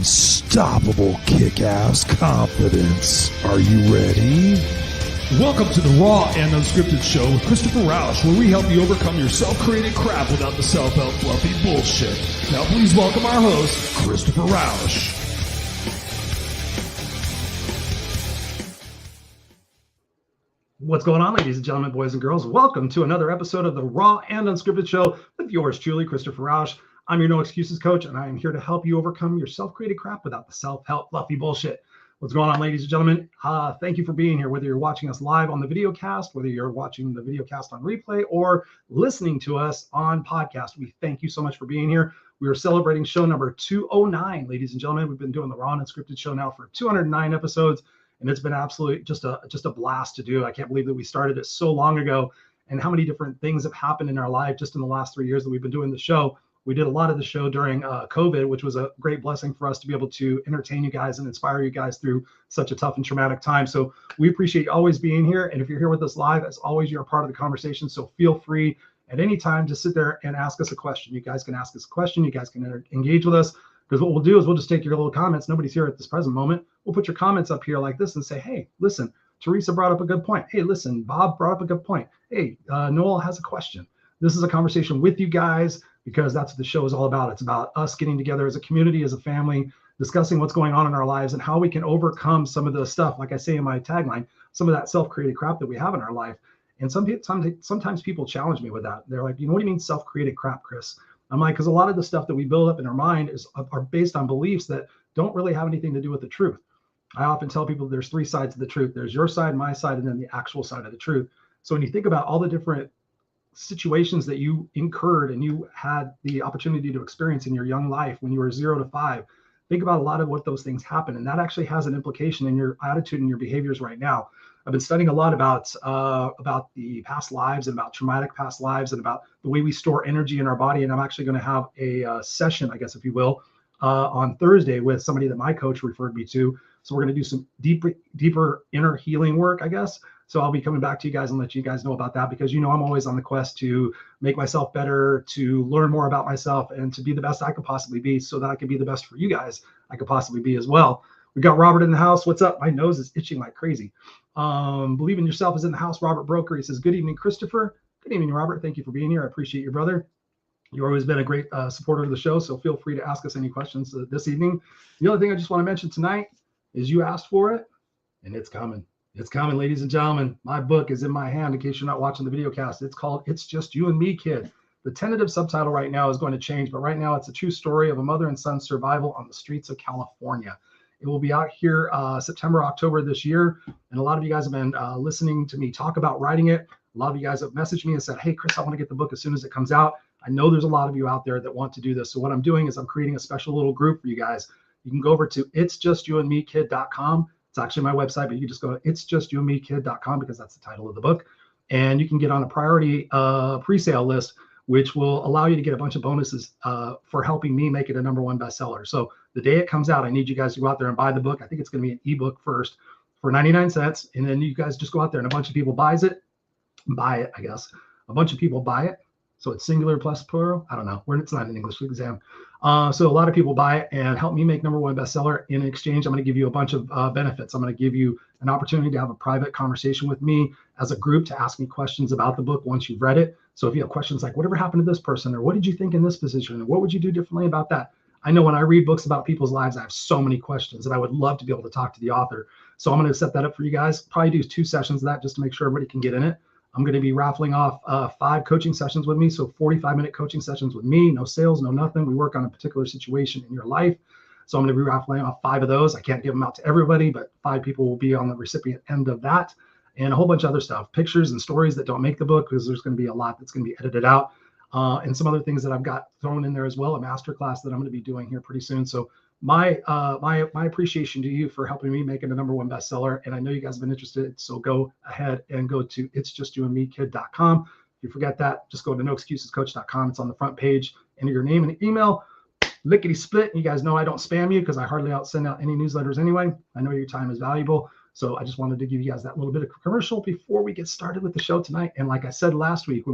unstoppable kick-ass confidence. Are you ready? Welcome to the Raw and Unscripted Show with Christopher Rausch, where we help you overcome your self-created crap without the self-help fluffy bullshit. Now please welcome our host, Christopher Rausch. What's going on, ladies and gentlemen, boys and girls? Welcome to another episode of the Raw and Unscripted Show with yours truly, Christopher Rausch. I'm your No Excuses coach, and I am here to help you overcome your self-created crap without the self-help fluffy bullshit. What's going on, ladies and gentlemen? Thank you for being here, whether you're watching us live on the video cast, whether you're watching the video cast on replay, or listening to us on podcast. We thank you so much for being here. We are celebrating show number 209, ladies and gentlemen. We've been doing the Raw and Unscripted Show now for 209 episodes, and it's been absolutely just a blast to do. I can't believe that we started it so long ago, and how many different things have happened in our life just in the last 3 years that we've been doing the show. We did a lot of the show during COVID, which was a great blessing for us to be able to entertain you guys and inspire you guys through such a tough and traumatic time. So we appreciate you always being here. And if you're here with us live, as always, you're a part of the conversation. So feel free at any time to sit there and ask us a question. You guys can ask us a question. You guys can engage with us, because what we'll do is we'll just take your little comments. Nobody's here at this present moment. We'll put your comments up here like this and say, hey, listen, Teresa brought up a good point. Hey, listen, Bob brought up a good point. Hey, Noel has a question. This is a conversation with you guys, because that's what the show is all about. It's about us getting together as a community, as a family, discussing what's going on in our lives and how we can overcome some of the stuff, like I say in my tagline, some of that self-created crap that we have in our life. And sometimes people challenge me with that. They're like, what do you mean self-created crap, Chris? I'm like, because a lot of the stuff that we build up in our mind are based on beliefs that don't really have anything to do with the truth. I often tell people there's three sides of the truth. There's your side, my side, and then the actual side of the truth. So when you think about all the different situations that you incurred and you had the opportunity to experience in your young life when you were 0 to 5, think about a lot of what those things happen, and that actually has an implication in your attitude and your behaviors right now. I've been studying a lot about the past lives and about traumatic past lives and about the way we store energy in our body, and I'm actually going to have a session, I guess, if you will, on Thursday with somebody that my coach referred me to. So we're going to do some deeper inner healing work, I guess. So I'll be coming back to you guys and let you guys know about that, because, I'm always on the quest to make myself better, to learn more about myself, and to be the best I could possibly be, so that I can be the best for you guys I could possibly be as well. We got Robert in the house. What's up? My nose is itching like crazy. Believe in Yourself is in the house. Robert Broker. He says, good evening, Christopher. Good evening, Robert. Thank you for being here. I appreciate you, brother. You've always been a great supporter of the show, so feel free to ask us any questions this evening. The other thing I just want to mention tonight is you asked for it, and it's coming. It's coming, ladies and gentlemen. My book is in my hand, in case you're not watching the video cast. It's called It's Just You and Me, Kid. The tentative subtitle right now is going to change, but right now it's a true story of a mother and son survival on the streets of California. It will be out here September, October this year, and a lot of you guys have been listening to me talk about writing it. A lot of you guys have messaged me and said, hey, Chris, I want to get the book as soon as it comes out. I know there's a lot of you out there that want to do this. So what I'm doing is I'm creating a special little group for you guys. You can go over to itsjustyouandmekid.com. It's actually my website, but you just go to itsjustyouandmekid.com, because that's the title of the book. And you can get on a priority pre-sale list, which will allow you to get a bunch of bonuses for helping me make it a #1 bestseller. So the day it comes out, I need you guys to go out there and buy the book. I think it's going to be an ebook first for 99 cents. And then you guys just go out there and a bunch of people buy it, I guess. A bunch of people buy it. So it's singular plus plural. I don't know. It's not an English exam. So a lot of people buy it and help me make #1 bestseller. In exchange, I'm going to give you a bunch of benefits. I'm going to give you an opportunity to have a private conversation with me as a group, to ask me questions about the book once you've read it. So if you have questions like, whatever happened to this person, or what did you think in this position, and what would you do differently about that? I know when I read books about people's lives, I have so many questions, and I would love to be able to talk to the author. So I'm going to set that up for you guys. Probably do 2 sessions of that, just to make sure everybody can get in it. I'm going to be raffling off 5 coaching sessions with me. So 45-minute coaching sessions with me, no sales, no nothing. We work on a particular situation in your life. So I'm going to be raffling off 5 of those. I can't give them out to everybody, but 5 people will be on the recipient end of that, and a whole bunch of other stuff, pictures and stories that don't make the book, because there's going to be a lot that's going to be edited out, and some other things that I've got thrown in there as well, a masterclass that I'm going to be doing here pretty soon. So my appreciation to you for helping me make it a #1 bestseller. And I know you guys have been interested, so go ahead and go to itsjustyouandmekid.com. If you forget that, just go to noexcusescoach.com. It's on the front page. Enter your name and email. Lickety split. You guys know I don't spam you, because I hardly send out any newsletters anyway. I know your time is valuable. So I just wanted to give you guys that little bit of commercial before we get started with the show tonight. And like I said last week,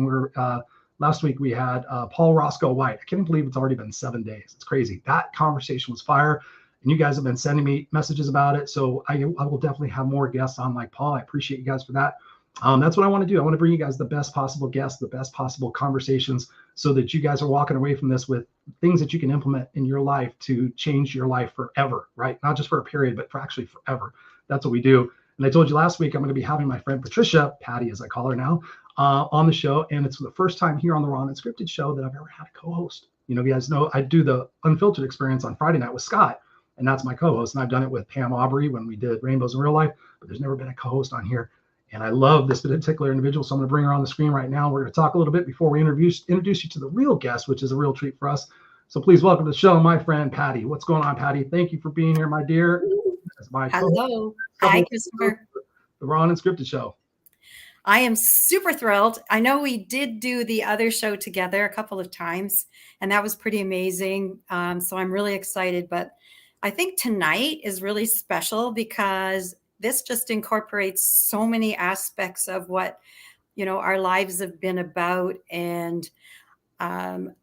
last week we had Paul Roscoe White. I can't believe it's already been 7 days. It's crazy. That conversation was fire. And you guys have been sending me messages about it. So I will definitely have more guests on like Paul. I appreciate you guys for that. That's what I want to do. I want to bring you guys the best possible guests, the best possible conversations, so that you guys are walking away from this with things that you can implement in your life to change your life forever, right? Not just for a period, but for actually forever. That's what we do. And I told you last week, I'm going to be having my friend Patricia, Patty, as I call her now, on the show. And it's the first time here on the Raw Unscripted Show that I've ever had a co-host. You guys know I do the Unfiltered experience on Friday night with Scott, and that's my co-host. And I've done it with Pam Aubrey when we did Rainbows in Real Life, but there's never been a co-host on here. And I love this particular individual, so I'm going to bring her on the screen right now. We're going to talk a little bit before we introduce you to the real guest, which is a real treat for us. So please welcome to the show, my friend Patty. What's going on, Patty? Thank you for being here, my dear. Hello. Hi, Christopher. The Raw Unscripted Show. I am super thrilled. I know we did do the other show together a couple of times, and that was pretty amazing. So I'm really excited. But I think tonight is really special because this just incorporates so many aspects of what, our lives have been about. And I'm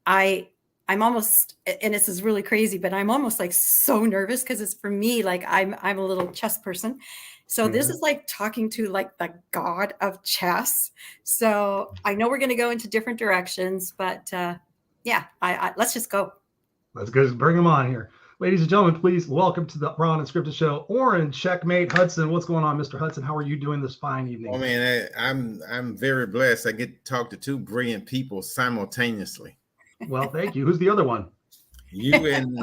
almost, and this is really crazy, but I'm almost like so nervous because it's for me, like I'm a little chess person. So this is like talking to like the god of chess. So I know we're going to go into different directions, but let's just go. Let's go. Bring them on here. Ladies and gentlemen, please welcome to the Raw Unscripted Show, Orrin, Checkmate, Hudson. What's going on, Mr. Hudson? How are you doing this fine evening? Oh man, I'm very blessed. I get to talk to two brilliant people simultaneously. Well, thank you. Who's the other one? You and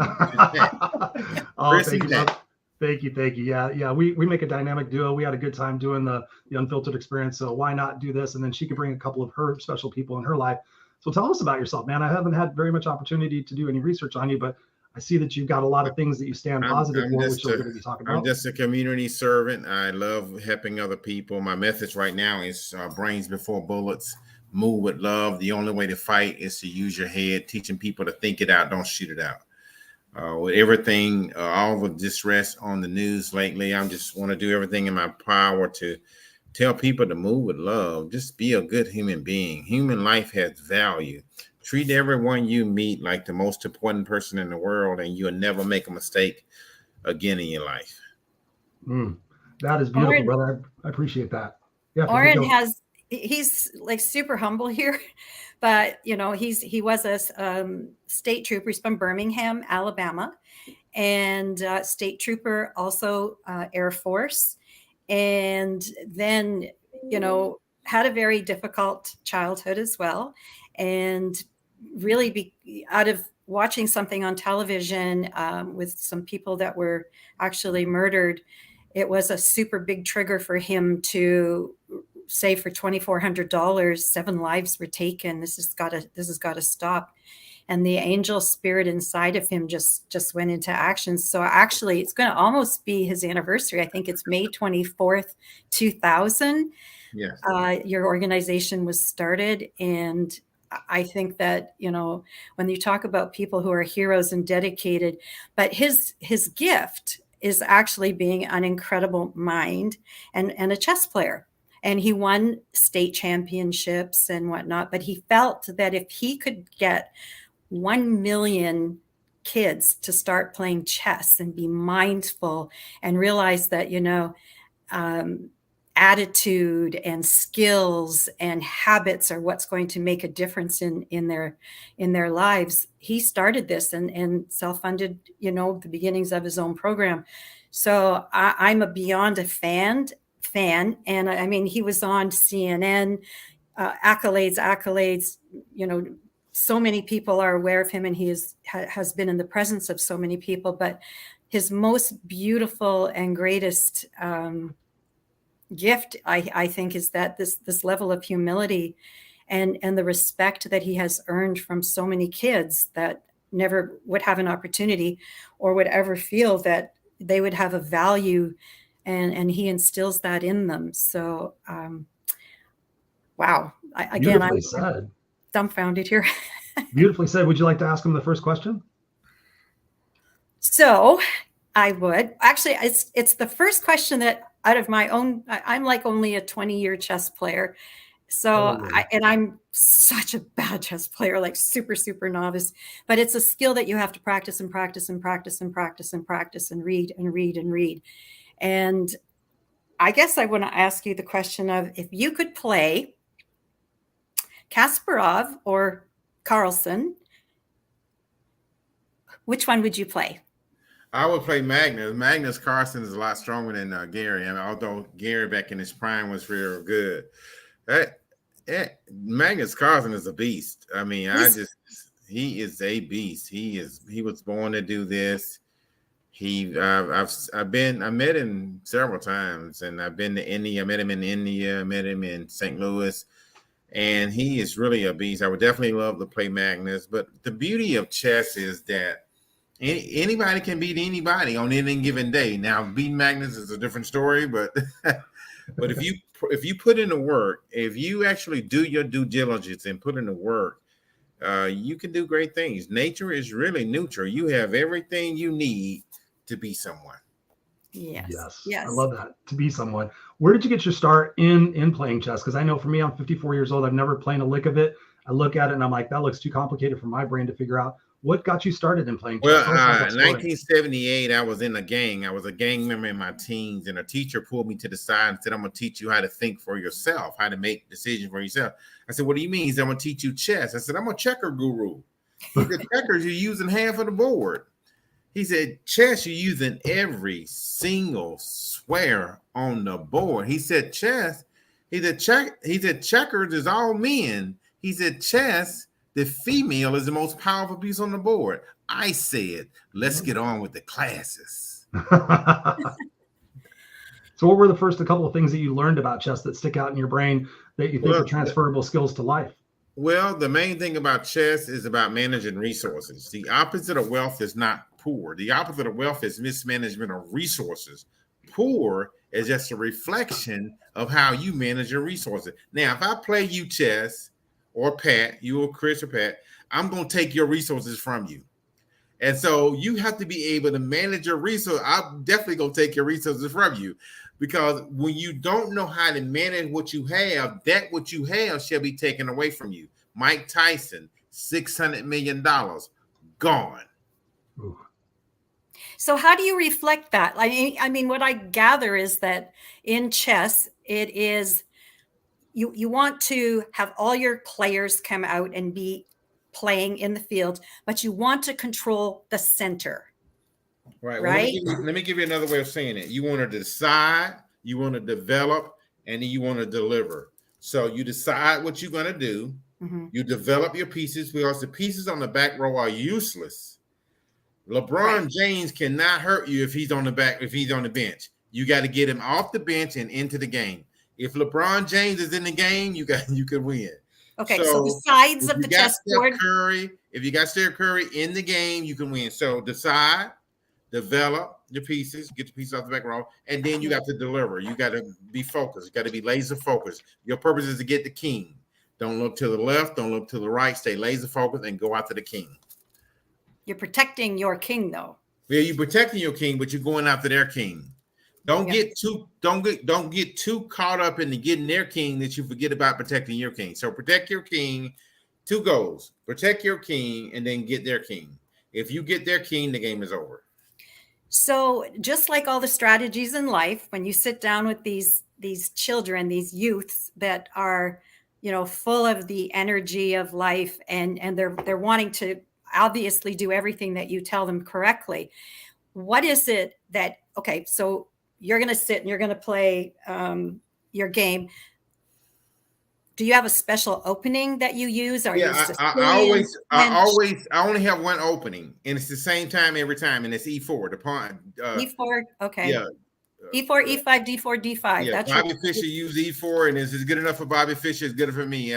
oh, thank you. Yeah. We make a dynamic duo. We had a good time doing the Unfiltered experience. So why not do this? And then she could bring a couple of her special people in her life. So tell us about yourself, man. I haven't had very much opportunity to do any research on you, but I see that you've got a lot of things that you stand positive for, which we're going to be talking about. I'm just a community servant. I love helping other people. My message right now is brains before bullets. Move with love. The only way to fight is to use your head, teaching people to think it out, don't shoot it out. With everything, all the distress on the news lately, I just want to do everything in my power to tell people to move with love. Just be a good human being. Human life has value. Treat everyone you meet like the most important person in the world, and you'll never make a mistake again in your life. That is beautiful, Orrin, brother. I appreciate that. Yeah, Orrin he's like super humble here, but he was a state trooper. He's from Birmingham, Alabama, and state trooper, also Air Force, and then had a very difficult childhood as well, and really out of watching something on television with some people that were actually murdered, it was a super big trigger for him to say for $2,400, 7 lives were taken. This has got to stop. And the angel spirit inside of him just went into action. So actually, it's going to almost be his anniversary. I think it's May 24th, 2000. Yes. Your organization was started. And I think that, when you talk about people who are heroes and dedicated, but his gift is actually being an incredible mind and a chess player. And he won state championships and whatnot. But he felt that if he could get 1 million kids to start playing chess and be mindful and realize that, attitude and skills and habits are what's going to make a difference in their lives. He started this and self-funded, the beginnings of his own program. So I'm beyond a fan. And I mean, he was on CNN, accolades, so many people are aware of him, and he has been in the presence of so many people. But his most beautiful and greatest gift, I think, is that this level of humility and the respect that he has earned from so many kids that never would have an opportunity or would ever feel that they would have a value, and he instills that in them. So, wow. I'm dumbfounded here. Beautifully said. Would you like to ask him the first question? So I would. Actually, it's the first question that out of my own, I'm like only a 20-year chess player. So Totally. I'm such a bad chess player, like super, super novice, but it's a skill that you have to practice and practice and practice and practice and practice and read and read and read. And I guess I want to ask you the question of, if you could play Kasparov or Carlsen, which one would you play? I would play Magnus. Magnus Carlsen is a lot stronger than Gary. And although Gary back in his prime was real good, Magnus Carlsen is a beast. I mean, he is a beast. He was born to do this. I met him several times, and I've been to India. I met him in India. I met him in St. Louis, and he is really a beast. I would definitely love to play Magnus. But the beauty of chess is that anybody can beat anybody on any given day. Now, beating Magnus is a different story, but but if you put in the work, if you actually do your due diligence and put in the work, you can do great things. Nature is really neutral. You have everything you need to be someone. Yes. I love that, to be someone. Where did you get your start in playing chess? Because I know for me, I'm 54 years old. I've never played a lick of it. I look at it and I'm like, that looks too complicated for my brain to figure out. What got you started in playing chess? Well, in 1978, I was in a gang. I was a gang member in my teens, and a teacher pulled me to the side and said, I'm going to teach you how to think for yourself, how to make decisions for yourself. I said, what do you mean? He said, I'm going to teach you chess. I said, I'm a checker guru. He said, checkers, you're using half of the board. He said, chess, you're using every single square on the board. He said, chess. He said, checkers is all men. He said, chess, the female is the most powerful piece on the board. I said, let's get on with the classes. So what were the first couple of things that you learned about chess that stick out in your brain that you think are transferable skills to life? Well, the main thing about chess is about managing resources. The opposite of wealth is not poor. The opposite of wealth is mismanagement of resources. Poor is just a reflection of how you manage your resources. Now, if I play you chess, or Pat, you or Chris or Pat, I'm going to take your resources from you. And so you have to be able to manage your resources. I'm definitely going to take your resources from you, because when you don't know how to manage what you have, that what you have shall be taken away from you. Mike Tyson, $600 million, gone. Ooh. So how do you reflect that? I mean, what I gather is that in chess, it is, you want to have all your players come out and be playing in the field, but you want to control the center. Right. Right. Well, let me give you another way of saying it. You want to decide, you want to develop, and then you want to deliver. So you decide what you're going to do. Mm-hmm. You develop your pieces, because the pieces on the back row are useless. LeBron James cannot hurt you if he's on the bench. You got to get him off the bench and into the game. If LeBron James is in the game, you can win. Okay, so the sides of the chessboard. If you got Steph Curry in the game, you can win. So decide, develop your pieces, get the pieces off the back row, and then you got to deliver. You got to be focused. You got to be laser focused. Your purpose is to get the king. Don't look to the left. Don't look to the right. Stay laser focused and go after the king. You're protecting your king, though. Yeah, you're protecting your king, but you're going after their king. Don't get too caught up in getting their king that you forget about protecting your king. So protect your king. 2 goals: protect your king and then get their king. If you get their king, the game is over. So just like all the strategies in life, when you sit down with these children, these youths that are, full of the energy of life, and they're wanting to obviously do everything that you tell them correctly. What is it that, okay, so you're going to sit and you're going to play your game. Do you have a special opening that you use? I only have one opening, and it's the same time every time, and it's E4. The pawn. E4. Okay. Yeah. E4, E5, D4, D5. Yeah. That's Bobby Fischer used E4, and it's good enough for Bobby Fischer. It's good for me.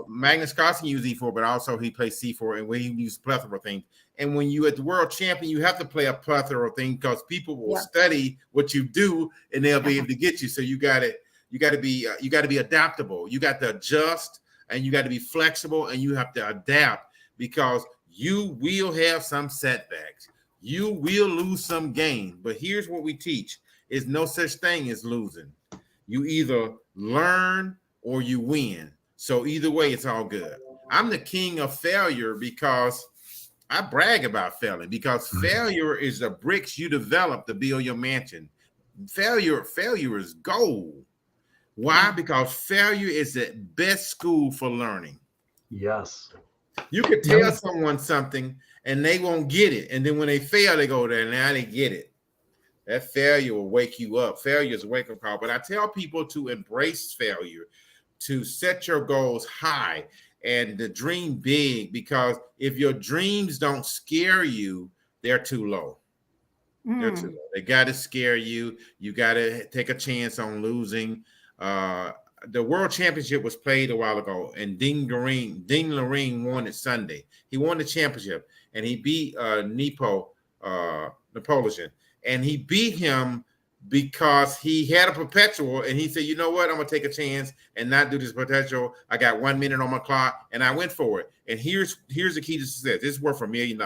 Magnus Carlsen used E4, but also he plays C4, and he used plethora of things. And when you at the world champion, you have to play a plethora of things, because people will study what you do, and they'll be able to get you. So you got to be adaptable. You got to adjust, and you got to be flexible, and you have to adapt, because you will have some setbacks. You will lose some games. But here's what we teach: is no such thing as losing. You either learn or you win. So either way, it's all good. I'm the king of failure because I brag about failing, because failure is the bricks you develop to build your mansion. Failure is gold. Why? Because failure is the best school for learning. Yes. You could tell someone something and they won't get it. And then when they fail, they go there, now they get it. That failure will wake you up. Failure is a wake-up call. But I tell people to embrace failure, to set your goals high and to dream big, because if your dreams don't scare you, they're too low. They're too low. They got to scare you. You got to take a chance on losing. The World Championship was played a while ago, and Ding Loreen won it Sunday. He won the championship, and he beat Napoleon. And he beat him because he had a perpetual, and he said, you know what, I'm going to take a chance and not do this perpetual. I got 1 minute on my clock, and I went for it. And here's the key to success. This is worth $1 million.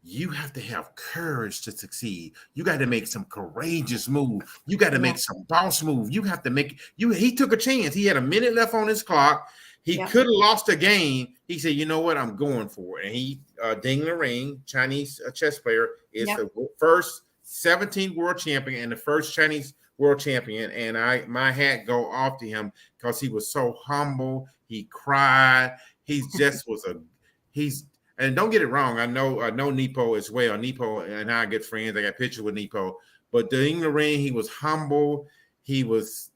You have to have courage to succeed. You got to make some courageous move. You got to make some boss move. You have to make he took a chance. He had 1 minute left on his clock. He could have lost a game. He said, you know what, I'm going for it. And he, Ding Loreen, Chinese chess player, is the first 17th world champion and the first Chinese world champion. And my hat go off to him because he was so humble. He cried. He just was and don't get it wrong. I know Nepo as well. Nepo and I are good friends. I got pictures with Nepo. But Ding Loreen, he was humble. He was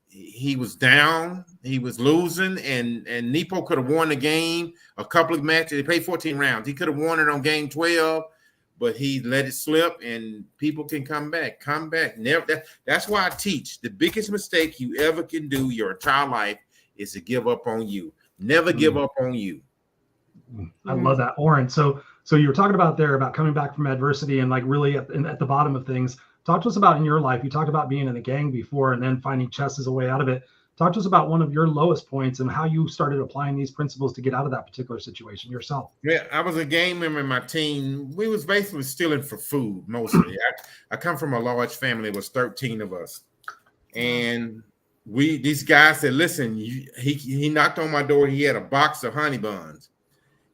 down. He was losing. And Nepo could have won the game. A couple of matches. They played 14 rounds. He could have won it on game 12, but he let it slip. And people can come back. Come back. Never. That's why I teach. The biggest mistake you ever can do your entire life is to give up on you. Never give up on you. I love that, Orrin. So you were talking about coming back from adversity and like really at the bottom of things. Talk to us about in your life. You talked about being in a gang before and then finding chess as a way out of it. Talk to us about one of your lowest points and how you started applying these principles to get out of that particular situation yourself. Yeah, I was a gang member in my team. We was basically stealing for food mostly. I come from a large family. It was 13 of us, and these guys said, "Listen, he knocked on my door. He had a box of honey buns."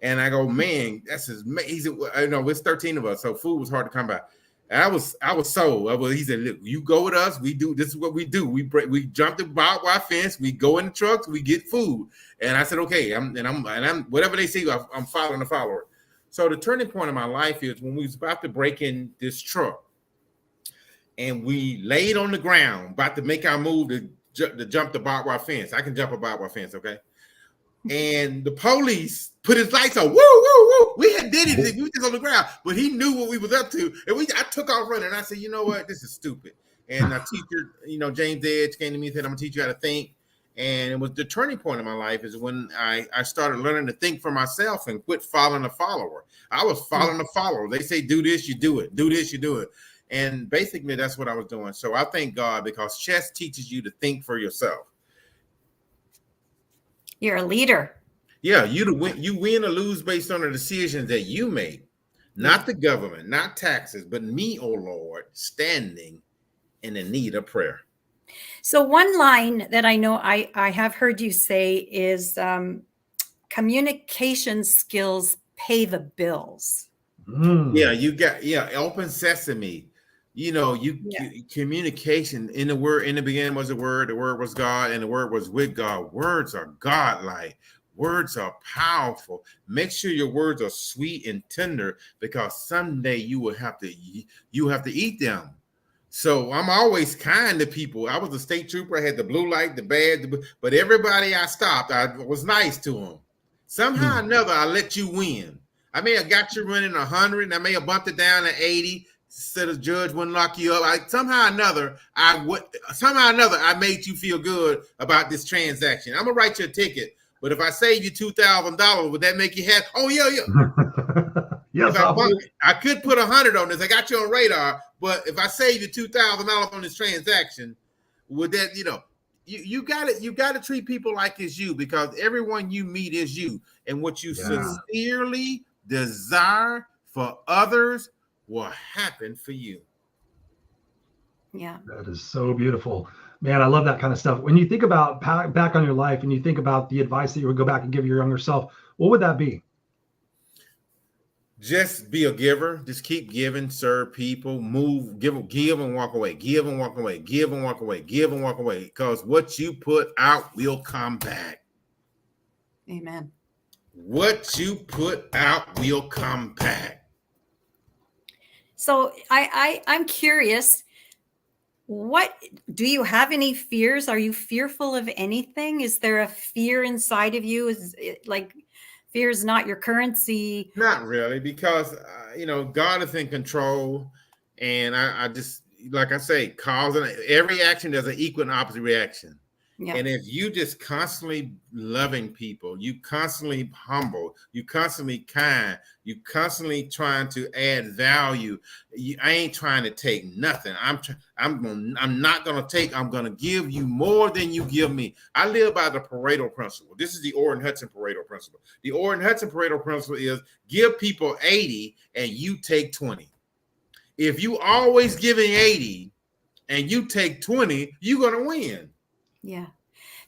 And I go, man, that's amazing. I know it's 13 of us, so food was hard to come by. And I was sold. He said, look, you go with us. This is what we do. We jump the barbed wire fence. We go in the trucks. We get food. And I said, okay. I'm whatever they say, I'm following the follower. So the turning point of my life is when we was about to break in this truck, and we laid on the ground about to make our move to jump the barbed wire fence. I can jump a barbed wire fence, okay? And the police put his lights on. Woo, woo, woo. We had did it. We were just on the ground, but he knew what we was up to. And I took off running. And I said, you know what? This is stupid. And a teacher, James Edge came to me and said, I'm going to teach you how to think. And it was the turning point of my life is when I started learning to think for myself and quit following a follower. I was following a follower. They say, do this, you do it. Do this, you do it. And basically, that's what I was doing. So I thank God because chess teaches you to think for yourself. You're a leader. Yeah, you win or lose based on the decisions that you make, not the government, not taxes, but me, oh Lord, standing in the need of prayer. So one line that I know I have heard you say is communication skills pay the bills. Yeah, open sesame. Communication in the beginning was the word was God, and the word was with God. Words are God-like. Words are powerful. Make sure your words are sweet and tender, because someday you have to eat them. So I'm always kind to people. I was a state trooper. I had the blue light, the bad, but everybody I stopped, I was nice to them. Somehow or another, I let you win. I may have got you running 100, and I may have bumped it down to 80. So the judge wouldn't lock you up. Somehow or another, I made you feel good about this transaction. I'm gonna write you a ticket, but if I save you $2,000, would that make you happy? Oh yeah. Yes, I could put 100 on this. I got you on radar, but if I save you $2,000 on this transaction, would that you got to treat people like it's you, because everyone you meet is you, and what you sincerely desire for others will happen for you. Yeah, that is so beautiful. Man, I love that kind of stuff. When you think about back on your life and you think about the advice that you would go back and give your younger self, what would that be? Just be a giver. Just keep giving, serve people, move, give and walk away, give and walk away, give and walk away, give and walk away. Because what you put out will come back. Amen. What you put out will come back. So I'm curious. What do you have any fears? Are you fearful of anything? Is there a fear inside of you? Is it like fear is not your currency? Not really, because God is in control, and I just, like I say, cause and every action there's an equal and opposite reaction. Yeah. And if you just constantly loving people, you constantly humble, you constantly kind, you constantly trying to add value. I ain't trying to take nothing. I'm not gonna take. I'm gonna give you more than you give me. I live by the Pareto principle. This is the Orrin Hudson Pareto principle. The Orrin Hudson Pareto principle is give people 80 and you take 20. If you always giving 80 and you take 20, you're gonna win. Yeah.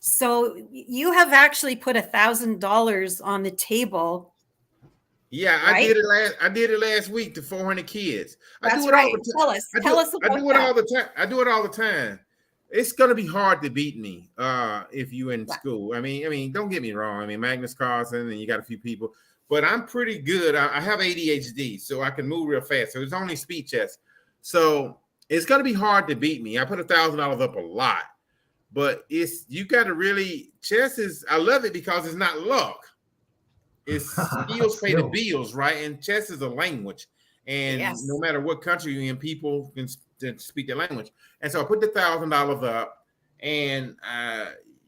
So you have actually put $1,000 on the table. Yeah, right? I did it last week to 400 kids. That's right. Tell us about that. I do it all the time. I do it all the time. It's gonna be hard to beat me if you in school. I mean, don't get me wrong. I mean, Magnus Carlsen and you got a few people, but I'm pretty good. I have ADHD, so I can move real fast. So it's only speech tests. So it's gonna be hard to beat me. I put $1,000 up a lot. But you got to really, chess is, I love it because it's not luck. It's skills pay the bills, right? And chess is a language. And no matter what country you're in, people can speak the language. And so I put the $1,000 up and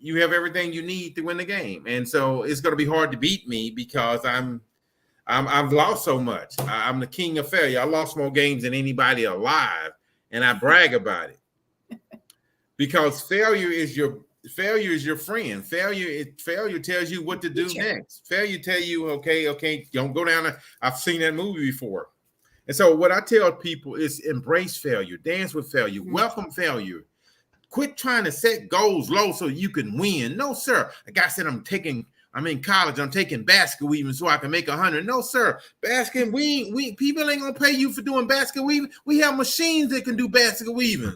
you have everything you need to win the game. And so it's going to be hard to beat me because I've lost so much. I'm the king of failure. I lost more games than anybody alive. And I brag about it. Because failure is your friend. Failure tells you what to do next. Failure tell you, okay, don't go down there. I've seen that movie before. And so what I tell people is embrace failure, dance with failure, welcome failure. Quit trying to set goals low so you can win. No, sir. A guy said I'm in college, I'm taking basket weaving so I can make 100. No, sir. Basket we people ain't gonna pay you for doing basket weaving. We have machines that can do basket weaving.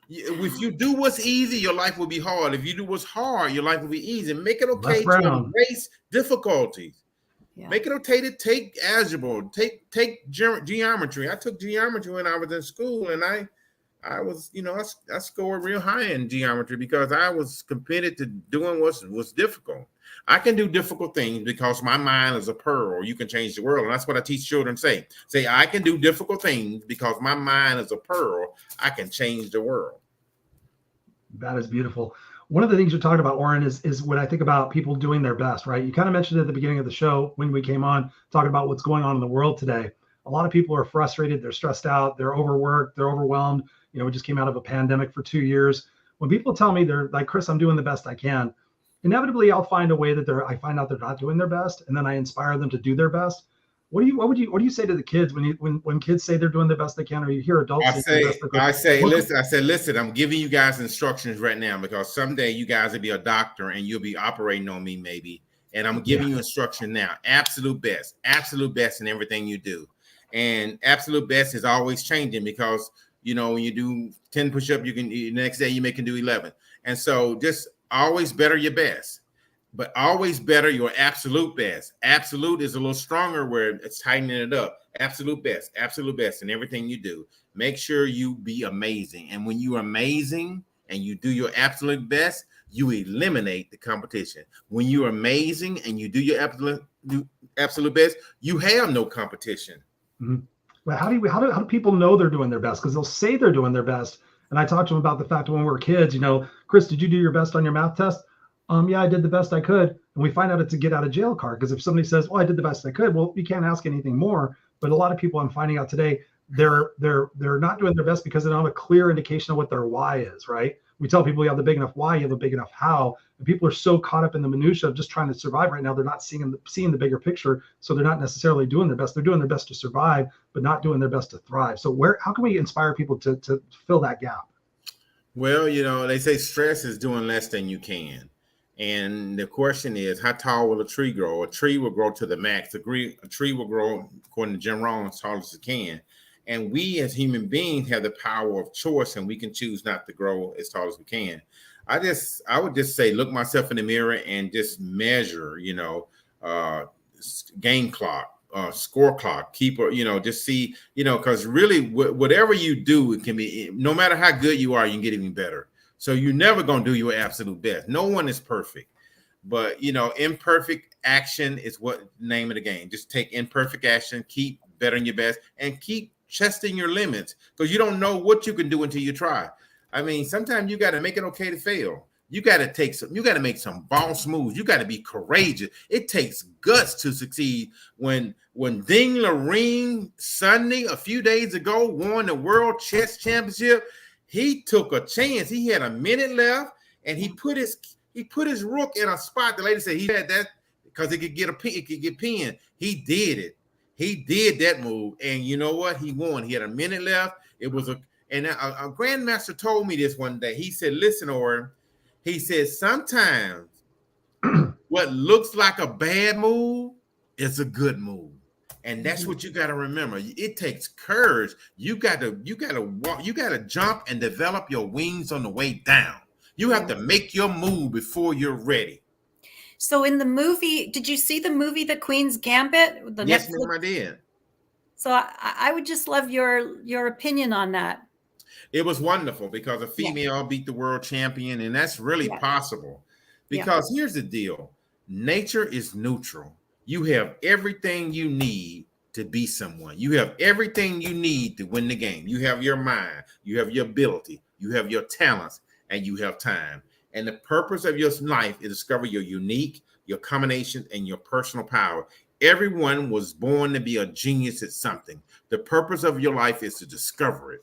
If you do what's easy, your life will be hard. If you do what's hard, your life will be easy. Make it okay to embrace difficulties. Yeah. Make it okay to take algebra, take geometry. I took geometry when I was in school, and I was, I scored real high in geometry because I was committed to doing what's difficult. I can do difficult things because my mind is a pearl. You can change the world. And that's what I teach children say. Say, I can do difficult things because my mind is a pearl. I can change the world. That is beautiful. One of the things you're talking about, Orrin, is when I think about people doing their best, right? You kind of mentioned at the beginning of the show when we came on talking about what's going on in the world today. A lot of people are frustrated. They're stressed out. They're overworked. They're overwhelmed. We just came out of a pandemic for 2 years. When people tell me they're like, Chris, I'm doing the best I can, inevitably I'll find a way that I find out they're not doing their best, and then I inspire them to do their best. What do you say to the kids when kids say they're doing the best they can, or you hear adults listen, I'm giving you guys instructions right now because someday you guys will be a doctor and you'll be operating on me maybe, and I'm giving you instruction now. Absolute best in everything you do, and absolute best is always changing because when you do 10 push-ups, the next day you can do 11, and so just always better your best. But always better your absolute best. Absolute is a little stronger where it's tightening it up. Absolute best in everything you do. Make sure you be amazing. And when you're amazing and you do your absolute best, you eliminate the competition. When you're amazing and you do your absolute best, you have no competition. Mm-hmm. Well, how do people know they're doing their best? Because they'll say they're doing their best. And I talked to them about the fact that when we were kids, Chris, did you do your best on your math test? Yeah, I did the best I could. And we find out it's a get out of jail card, because if somebody says, well, I did the best I could, well, you can't ask anything more. But a lot of people I'm finding out today, they're not doing their best because they don't have a clear indication of what their why is, right? We tell people you have the big enough why, you have a big enough how. And people are so caught up in the minutia of just trying to survive right now. They're not seeing the bigger picture. So they're not necessarily doing their best. They're doing their best to survive, but not doing their best to thrive. So how can we inspire people to fill that gap? Well, they say stress is doing less than you can. And the question is, how tall will a tree grow? A tree will grow to the max. A tree will grow, according to Jim Rohn, as tall as it can. And we as human beings have the power of choice, and we can choose not to grow as tall as we can. I would just say, look myself in the mirror and just measure, game clock, score clock, keeper, just see, because really whatever you do, it can be, no matter how good you are, you can get even better. So you're never going to do your absolute best. No one is perfect, but imperfect action is what the name of the game. Just take imperfect action, keep bettering your best, and keep testing your limits, because you don't know what you can do until you try. I mean, sometimes you got to make it okay to fail. You got to make some boss moves. You got to be courageous. It takes guts to succeed. When Ding Loreen Sunday a few days ago won the World Chess Championship, he took a chance. He had a minute left, and he put his rook in a spot. The lady said he had that because it could get pinned. He did it. He did that move, and you know what? He won. He had a minute left. It was a grandmaster told me this one day. He said, "Listen, Orrin," he said, "sometimes what looks like a bad move is a good move." And that's what you got to remember. It takes courage. You got to walk, you got to jump and develop your wings on the way down. You have to make your move before you're ready. So in the movie, did you see the movie The Queen's Gambit? Yes, ma'am, I did. So I would just love your opinion on that. It was wonderful because a female beat the world champion, and that's really possible. Because here's the deal. Nature is neutral. You have everything you need to be someone. You have everything you need to win the game. You have your mind, you have your ability, you have your talents, and you have time. And the purpose of your life is to discover your unique, your combinations, and your personal power. Everyone was born to be a genius at something. The purpose of your life is to discover it.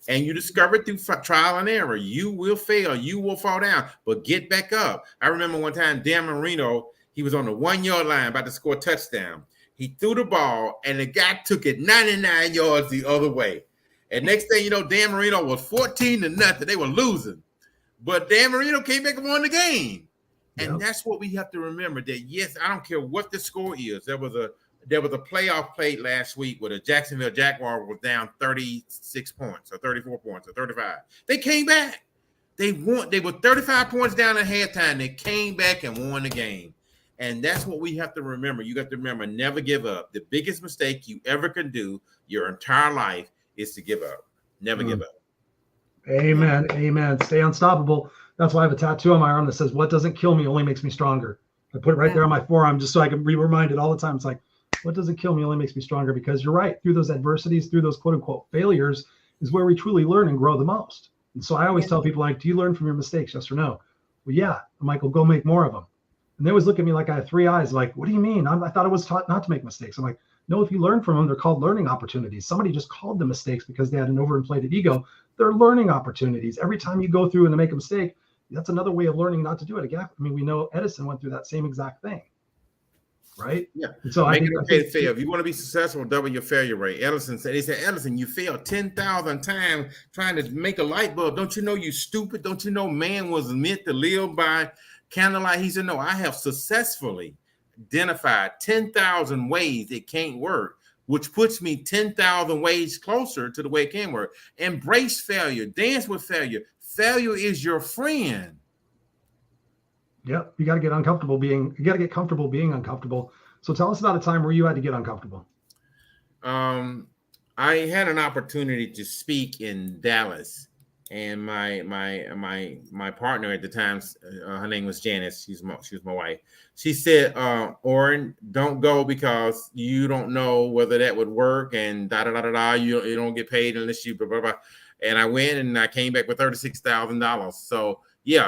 And you discover it through trial and error. You will fail. You will fall down, but get back up. I remember one time, Dan Marino, he was on the 1 yard line about to score a touchdown. He threw the ball, and the guy took it 99 yards the other way. And next thing you know, Dan Marino was 14-0. They were losing. But Dan Marino came back and won the game. And that's what we have to remember, that, yes, I don't care what the score is. There was a playoff played last week where the Jacksonville Jaguars was down 36 points or 34 points or 35. They came back. They won. They were 35 points down at halftime. They came back and won the game. And that's what we have to remember. You got to remember, never give up. The biggest mistake you ever can do your entire life is to give up. Never give up. Amen. Amen. Stay unstoppable. That's why I have a tattoo on my arm that says, "What doesn't kill me only makes me stronger." I put it right there on my forearm just so I can be reminded all the time. It's like, what doesn't kill me only makes me stronger, because you're right. Through those adversities, through those quote unquote failures is where we truly learn and grow the most. And so I always tell people, like, do you learn from your mistakes? Yes or no? Well, yeah. I'm like, well, go make more of them. And they always look at me like I have three eyes. Like, what do you mean? I thought I was taught not to make mistakes. I'm like, no, if you learn from them, they're called learning opportunities. Somebody just called them mistakes because they had an overinflated ego. They're learning opportunities. Every time you go through and make a mistake, that's another way of learning not to do it again. I mean, we know Edison went through that same exact thing, right? Yeah. And so make it okay to fail. If you want to be successful, double your failure rate. Edison said, Edison, you failed 10,000 times trying to make a light bulb. Don't you know you stupid? Don't you know man was meant to live by candlelight? He said, no, I have successfully identified 10,000 ways it can't work, which puts me 10,000 ways closer to the way it can work. Embrace failure. Dance with failure. Failure is your friend. Yep. You got to get comfortable being uncomfortable. So tell us about a time where you had to get uncomfortable. I had an opportunity to speak in Dallas, and my partner at the time, her name was Janice. She was my wife. She said, Orrin, don't go because you don't know whether that would work, and you don't get paid unless you blah, blah, blah. And I went and I came back with $36,000. So you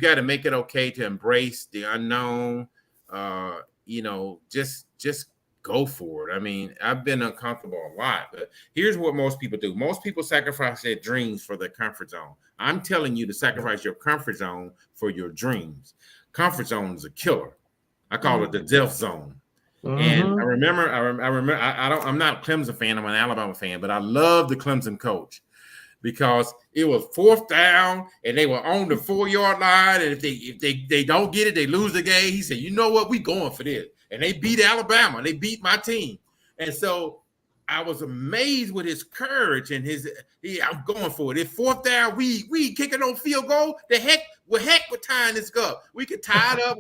got to make it okay to embrace the unknown. Just go for it. I mean, I've been uncomfortable a lot, but here's what most people do. Most people sacrifice their dreams for their comfort zone. I'm telling you to sacrifice your comfort zone for your dreams. Comfort zone is a killer. I call it the death zone. And I remember, I'm not a Clemson fan, I'm an Alabama fan, but I love the Clemson coach. because it was 4th down and they were on the 4-yard line. And if they don't get it, they lose the game. He said, you know what? We going for this. And they beat Alabama. They beat my team. And so I was amazed with his courage and I'm going for it. If 4th down, we kicking on field goal, we're tying this up. We could tie it up.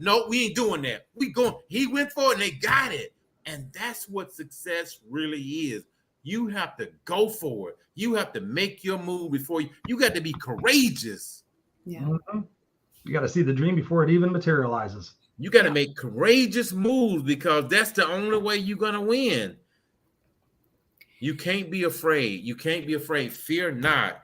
No, we ain't doing that. We going. He went for it and they got it. And that's what success really is. You have to go for it. You have to make your move before you got to be courageous. Yeah. Mm-hmm. You got to see the dream before it even materializes. You got to make courageous moves because that's the only way you're going to win. You can't be afraid. You can't be afraid. Fear not.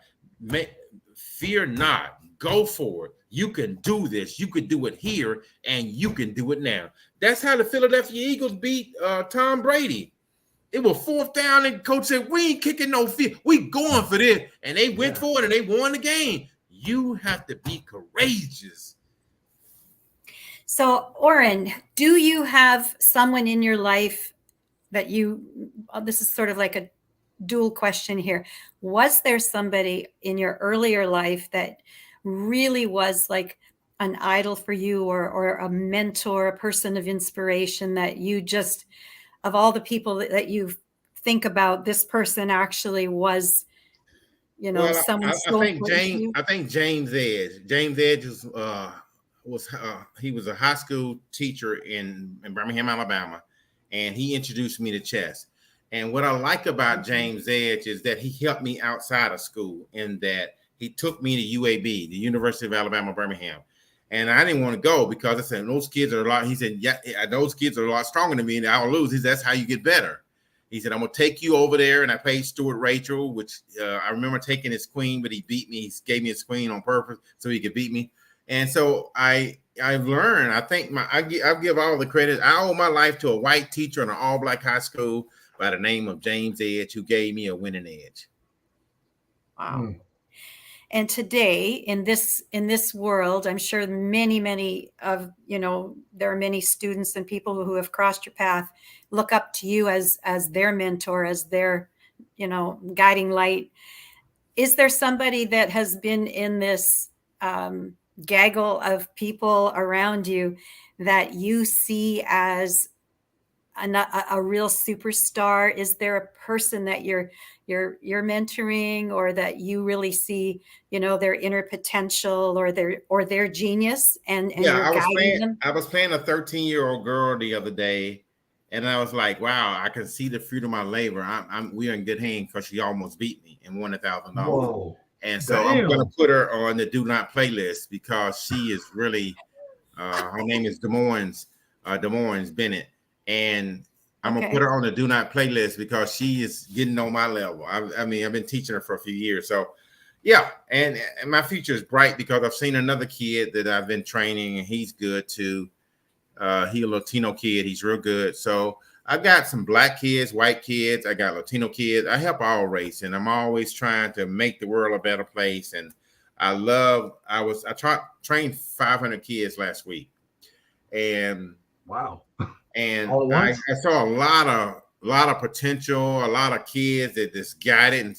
Fear not. Go for it. You can do this. You could do it here, and you can do it now. That's how the Philadelphia Eagles beat Tom Brady. It was 4th down, and coach said, we ain't kicking no field. We going for this. And they went for it, and they won the game. You have to be courageous. So, Orrin, do you have someone in your life that this is sort of like a dual question here. Was there somebody in your earlier life that really was like an idol for you or a mentor, a person of inspiration that you just, of all the people that you think about, this person actually was, someone so important to you? I think James Edge. James Edge he was a high school teacher in Birmingham, Alabama, and he introduced me to chess. And what I like about James Edge is that he helped me outside of school in that he took me to UAB, the University of Alabama, Birmingham. And I didn't want to go because I said, those kids are a lot. He said, yeah, those kids are a lot stronger than me and I'll lose. He said, that's how you get better. He said, I'm going to take you over there. And I paid Stuart Rachel, which I remember taking his queen, but he beat me. He gave me his queen on purpose so he could beat me. And so I've learned, I think I give all the credit. I owe my life to a white teacher in an all-black high school by the name of James Edge, who gave me a winning edge. Wow. And today in this world, I'm sure many of, there are many students and people who have crossed your path, look up to you as their mentor, as their, guiding light. Is there somebody that has been in this gaggle of people around you that you see as a real superstar? Is there a person that you're mentoring, or that you really see, their inner potential or their genius and you're guiding them? I was playing a 13-year-old girl the other day, and I was like, wow, I can see the fruit of my labor. We're in good hands because she almost beat me and won $1,000. And so I'm going to put her on the do not play list because she is really, her name is Des Moines Bennett. And I'm going to put her on the do not play list because she is getting on my level. I've been teaching her for a few years. So yeah. And my future is bright because I've seen another kid that I've been training, and he's good too. He's a Latino kid. He's real good. So I've got some black kids, white kids. I got Latino kids. I help all race, and I'm always trying to make the world a better place. And I trained 500 kids last week, and wow. And I saw a lot of potential, a lot of kids that just got it, and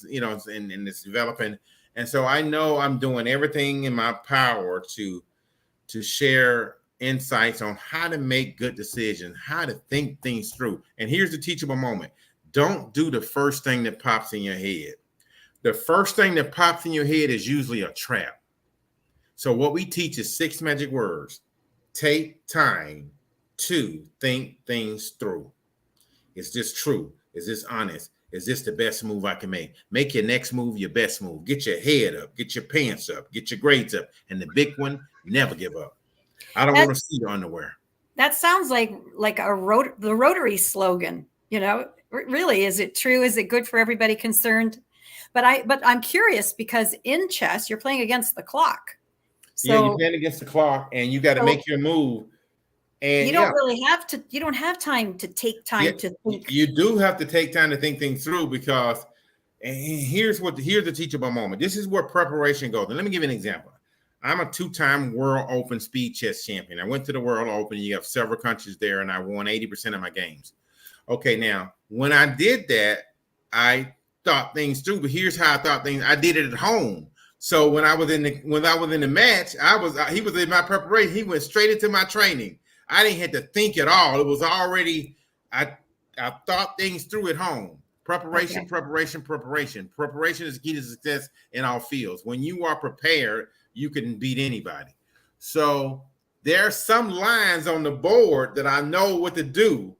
and it's developing. And so I know I'm doing everything in my power to share insights on how to make good decisions, how to think things through. And here's the teachable moment. Don't do the first thing that pops in your head. The first thing that pops in your head is usually a trap. So what we teach is 6 magic words. Take time to think things through. Is this true? Is this honest? Is this the best move I can make? Make your next move your best move. Get your head up, get your pants up, get your grades up. And the big one, never give up. I don't want to see your underwear. That sounds like the Rotary slogan. Really, is it true? Is it good for everybody concerned? But I'm curious because in chess, you're playing against the clock. So you're playing against the clock, and you got to make your move. And you don't really have to. You don't have time to take time to think. You do have to take time to think things through because here's the teachable moment. This is where preparation goes. And let me give you an example. I'm a 2-time World Open speed chess champion. I went to the World Open. You have several countries there, and I won 80% of my games. Okay, now when I did that, I thought things through, but here's how I thought things. I did it at home. So when I was in the match, he was in my preparation. He went straight into my training. I didn't have to think at all. It was already, I thought things through at home. Preparation. Preparation is key to success in all fields. When you are prepared, you can beat anybody. So there are some lines on the board that I know what to do,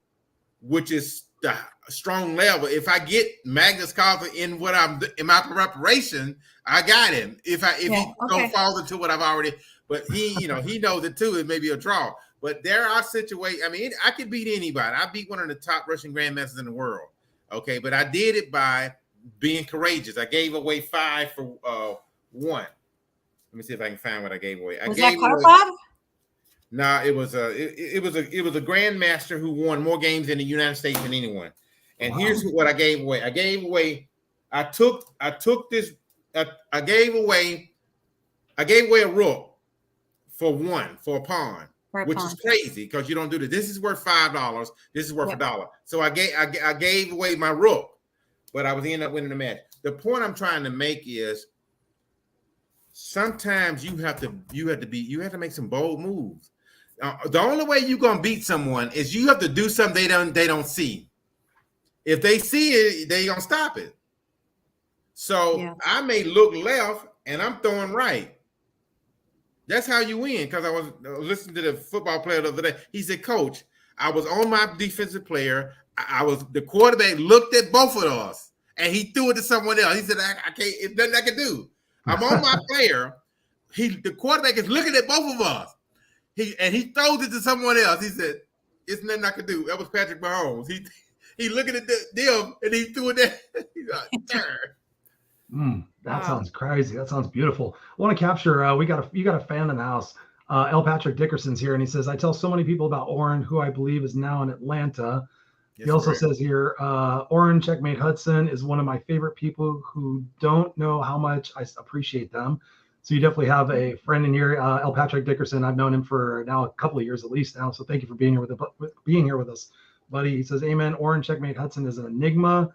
which is the strong level. If I get Magnus Carlsen in my preparation, I got him. If he don't fall into what I've already, but he knows it too. It may be a draw. But there are situations. I mean, I could beat anybody. I beat one of the top Russian grandmasters in the world. Okay, but I did it by being courageous. I gave away 5 for 1. Let me see if I can find what I gave away. Was that Karpov? No, it was a grandmaster who won more games in the United States than anyone. And here's what I gave away. I gave away a rook for a pawn. Which is crazy because you don't do this. This is worth $5. This is worth $1. So I gave away my rook, but I was end up winning the match. The point I'm trying to make is sometimes you have to make some bold moves. The only way you're gonna beat someone is you have to do something they don't see. If they see it, they gonna stop it. So I may look left and I'm throwing right. That's how you win. Because I was listening to the football player the other day. He said, "Coach, I was on my defensive player. The quarterback looked at both of us and he threw it to someone else. He said, I can't. It's nothing I can do. I'm on my player. The quarterback is looking at both of us. He throws it to someone else. He said, it's nothing I can do. That was Patrick Mahomes. He looking at them and he threw it there. He's like, that sounds crazy. That sounds beautiful. I want to capture. You got a fan in the house. L. Patrick Dickerson's here, and he says, "I tell so many people about Orrin, who I believe is now in Atlanta." Yes, he also says here, Orrin Checkmate Hudson is one of my favorite people who don't know how much I appreciate them. So you definitely have a friend in here, L. Patrick Dickerson. I've known him for now a couple of years at least now. So thank you for being here with us, buddy. He says, "Amen. Orrin Checkmate Hudson is an enigma."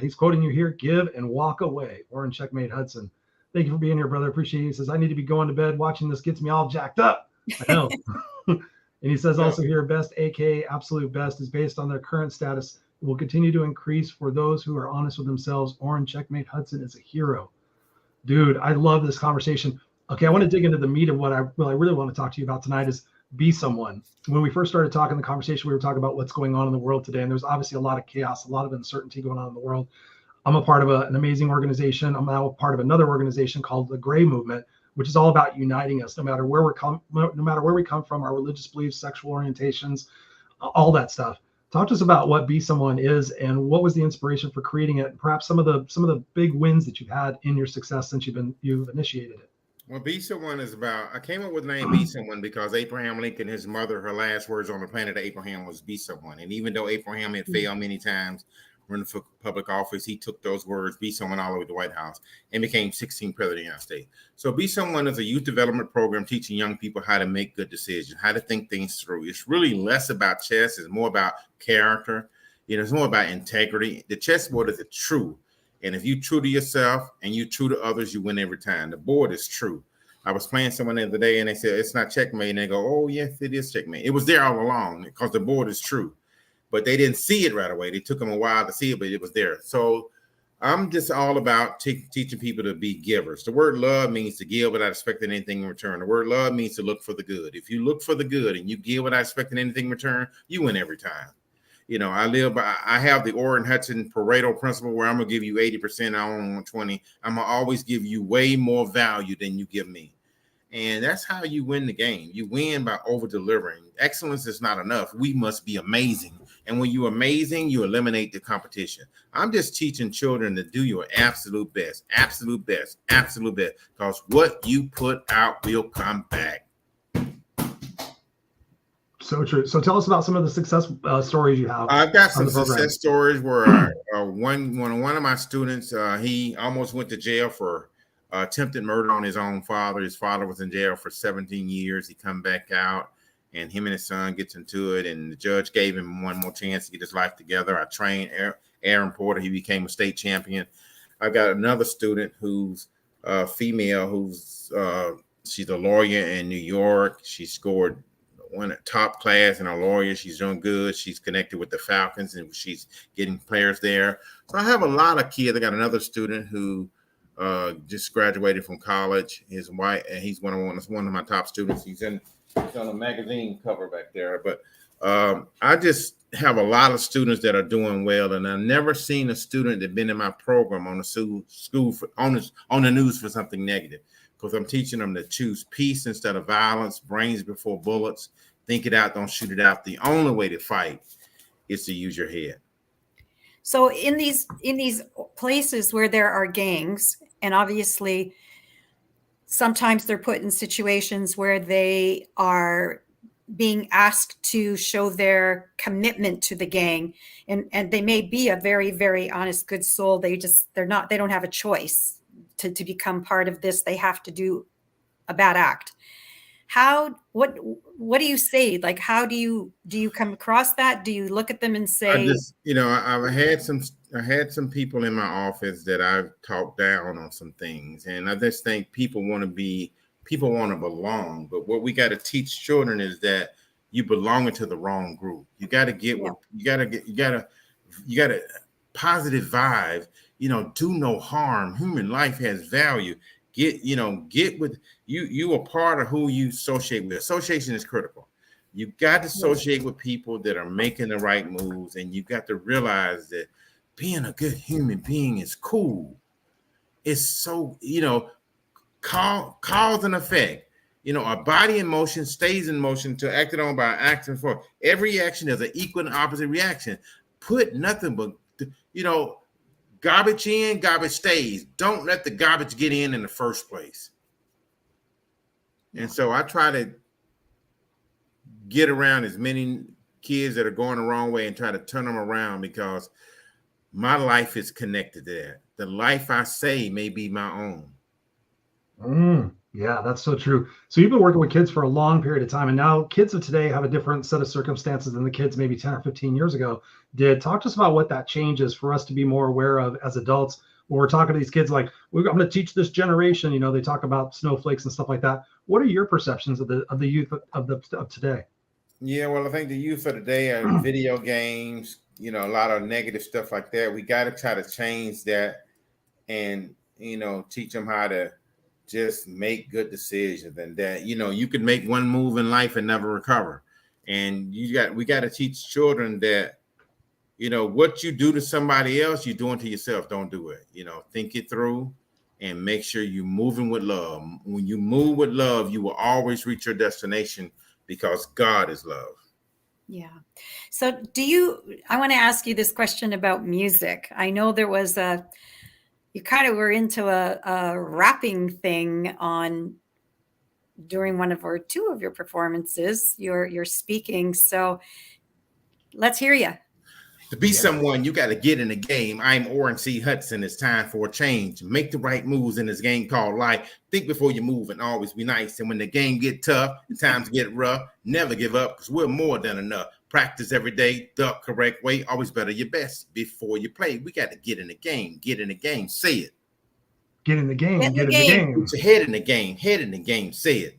He's quoting you here, "Give and walk away." Orrin Checkmate Hudson. Thank you for being here, brother. Appreciate it. He says, "I need to be going to bed. Watching this gets me all jacked up." I know. And he says also here, "Best, aka absolute best, is based on their current status. It will continue to increase for those who are honest with themselves. Orrin Checkmate Hudson is a hero." Dude, I love this conversation. Okay, I want to dig into the meat of what I really want to talk to you about tonight is be someone. When we first started talking the conversation, we were talking about what's going on in the world today. And there's obviously a lot of chaos, a lot of uncertainty going on in the world. I'm a part of an amazing organization. I'm now a part of another organization called the Gray Movement, which is all about uniting us, no matter where we come from, our religious beliefs, sexual orientations, all that stuff. Talk to us about what Be Someone is and what was the inspiration for creating it, and perhaps some of the big wins that you've had in your success since you've initiated it. Well, Be Someone is about, I came up with the name Be Someone because Abraham Lincoln, his mother, her last words on the planet Abraham was be someone. And even though Abraham had failed many times running for public office, he took those words, be someone, all the way to the White House and became 16th president of the United States. So Be Someone is a youth development program teaching young people how to make good decisions, how to think things through. It's really less about chess. It's more about character. It's more about integrity. The chessboard is a true. And if you're true to yourself and you're true to others, you win every time. The board is true. I was playing someone the other day and they said, it's not checkmate. And they go, oh, yes, it is checkmate. It was there all along because the board is true. But they didn't see it right away. They took them a while to see it, but it was there. So I'm just all about teaching people to be givers. The word love means to give without expecting anything in return. The word love means to look for the good. If you look for the good and you give without expecting anything in return, you win every time. I have the Orrin Hudson Pareto principle where I'm going to give you 80%, I only want 20. I'm going to always give you way more value than you give me. And that's how you win the game. You win by over delivering. Excellence is not enough. We must be amazing. And when you're amazing, you eliminate the competition. I'm just teaching children to do your absolute best, absolute best, absolute best, because what you put out will come back. So true. So tell us about some of the success stories you have. I've got some success stories where one of my students, he almost went to jail for attempted murder on his own father. His father was in jail for 17 years. He come back out and him and his son gets into it, and the judge gave him one more chance to get his life together. I trained Aaron Porter. He became a state champion. I got another student who's female, who's she's a lawyer in New York. She scored one top class in a lawyer. She's doing good. She's connected with the Falcons, and she's getting players there. So I have a lot of kids. I got another student who just graduated from college. His wife, and he's one of my top students. He's on a magazine cover back there. But I just have a lot of students that are doing well, and I've never seen a student that been in my program on the on the news for something negative, because I'm teaching them to choose peace instead of violence, brains before bullets, think it out, don't shoot it out. The only way to fight is to use your head. So in these places where there are gangs, and obviously sometimes they're put in situations where they are being asked to show their commitment to the gang, and they may be a very, very honest, good soul. They don't have a choice to become part of this. They have to do a bad act. What do you say? Like, how do you come across that? Do you look at them and say, I had some people in my office that I've talked down on some things, and I just think people want to belong. But what we got to teach children is that you belong into the wrong group. You got to get what you got to positive vibe. Do no harm. Human life has value. Get with you are part of who you associate with. Association is critical. You got to associate with people that are making the right moves, and you got to realize that being a good human being is cool. It's so, cause and effect. A body in motion stays in motion to acted on by action for every action. There's an equal and opposite reaction. Put nothing but, garbage in, garbage stays. Don't let the garbage get in the first place. And so I try to get around as many kids that are going the wrong way and try to turn them around, because my life is connected to that. The life I say may be my own. Yeah, that's so true. So you've been working with kids for a long period of time, and now kids of today have a different set of circumstances than the kids maybe 10 or 15 years ago did. Talk to us about what that change is for us to be more aware of as adults when we're talking to these kids. Like, I'm going to teach this generation. They talk about snowflakes and stuff like that. What are your perceptions of the youth of today? Yeah, well, I think the youth of today are video games. A lot of negative stuff like that. We got to try to change that, and teach them how to just make good decisions, and that you can make one move in life and never recover. And we got to teach children that what you do to somebody else, you're doing to yourself. Don't do it. Think it through and make sure you're moving with love. When you move with love, you will always reach your destination, because God is love. Yeah. So I want to ask you this question about music. I know there was you kind of were into a rapping thing during one of or two of your performances, your speaking. So let's hear you. To be someone, you got to get in the game. I'm Orrin C. Hudson. It's time for a change. Make the right moves in this game called life. Think before you move and always be nice. And when the game get tough and times get rough, never give up, because we're more than enough. Practice every day, the correct way. Always better your best before you play. We got to get in the game. Get in the game. Say it. Get in the game. Get in the game. Put your head in the game. Head in the game. Say it.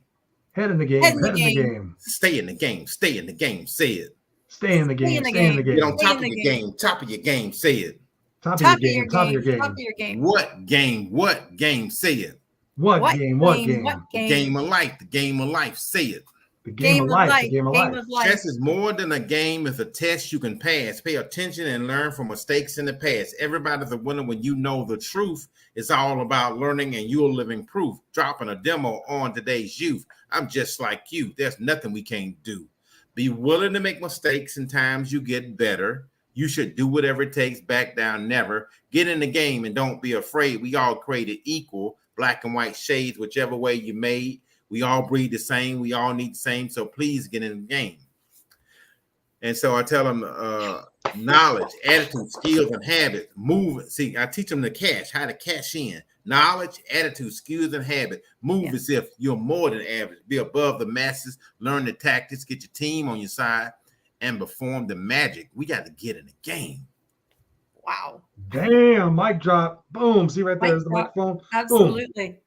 Head in the game. Head in the game. Stay in the game. Stay in the game. Say it. Stay in the game. Stay in the game. Get on top of your game. Top of your game. Say it. Top of your game. Top of your game. Top of your game. What game? What game? Say it. What game? What game? The game of life. The game of life. Say it. The game of life. The game of life. Chess is more than a game. It's a test you can pass. Pay attention and learn from mistakes in the past. Everybody's a winner when you know the truth. It's all about learning, and you're living proof. Dropping a demo on today's youth. I'm just like you. There's nothing we can't do. Be willing to make mistakes, and times you get better. You should do whatever it takes. Back down, never. Get in the game and don't be afraid. We all created equal, black and white shades, whichever way you made. We all breathe the same. We all need the same. So please get in the game. And so I tell them, Knowledge, attitude, skills, and habits. Move. See, I teach them to cash, how to cash in. Knowledge, attitude, skills, and habit. Move as if you're more than average. Be above the masses. Learn the tactics. Get your team on your side, and perform the magic. We got to get in the game. Wow. Damn, mic drop. Boom. See right there is the microphone. Absolutely. Boom.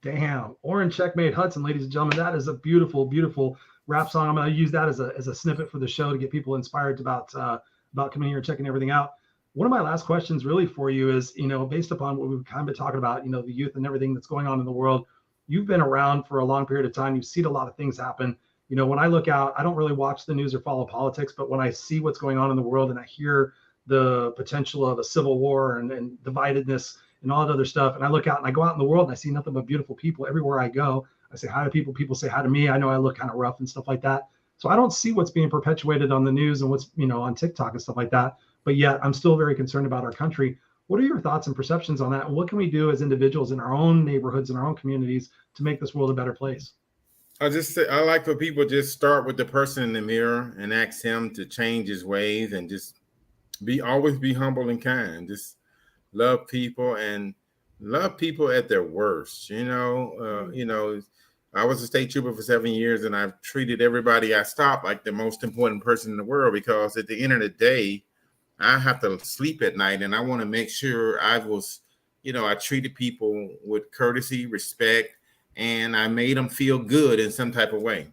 Damn. Orrin, Checkmate, Hudson, ladies and gentlemen. That is a beautiful, beautiful rap song. I'm going to use that as a snippet for the show to get people inspired about coming here and checking everything out. One of my last questions really for you is, based upon what we've kind of been talking about, the youth and everything that's going on in the world, you've been around for a long period of time. You've seen a lot of things happen. When I look out, I don't really watch the news or follow politics, but when I see what's going on in the world and I hear the potential of a civil war and dividedness and all that other stuff, and I look out and I go out in the world and I see nothing but beautiful people everywhere I go. I say hi to people, people say hi to me. I know I look kind of rough and stuff like that. So I don't see what's being perpetuated on the news and what's, on TikTok and stuff like that. But yet I'm still very concerned about our country. What are your thoughts and perceptions on that? And what can we do as individuals in our own neighborhoods and our own communities to make this world a better place? I like for people to just start with the person in the mirror and ask him to change his ways and just always be humble and kind. Just love people and love people at their worst. I was a state trooper for 7 years and I've treated everybody I stopped like the most important person in the world, because at the end of the day, I have to sleep at night and I want to make sure I treated people with courtesy, respect, and I made them feel good in some type of way.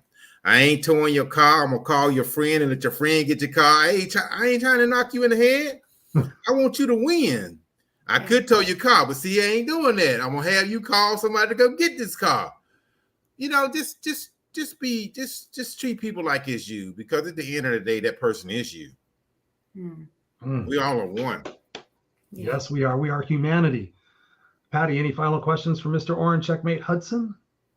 I ain't towing your car. I'm going to call your friend and let your friend get your car. I ain't trying to knock you in the head. I want you to win. I could tow your car, but see, I ain't doing that. I'm going to have you call somebody to go get this car. Just treat people like it's you, because at the end of the day, that person is you. We all are one. Yes, we are. We are humanity. Patty, any final questions for Mr. Orrin, Checkmate, Hudson?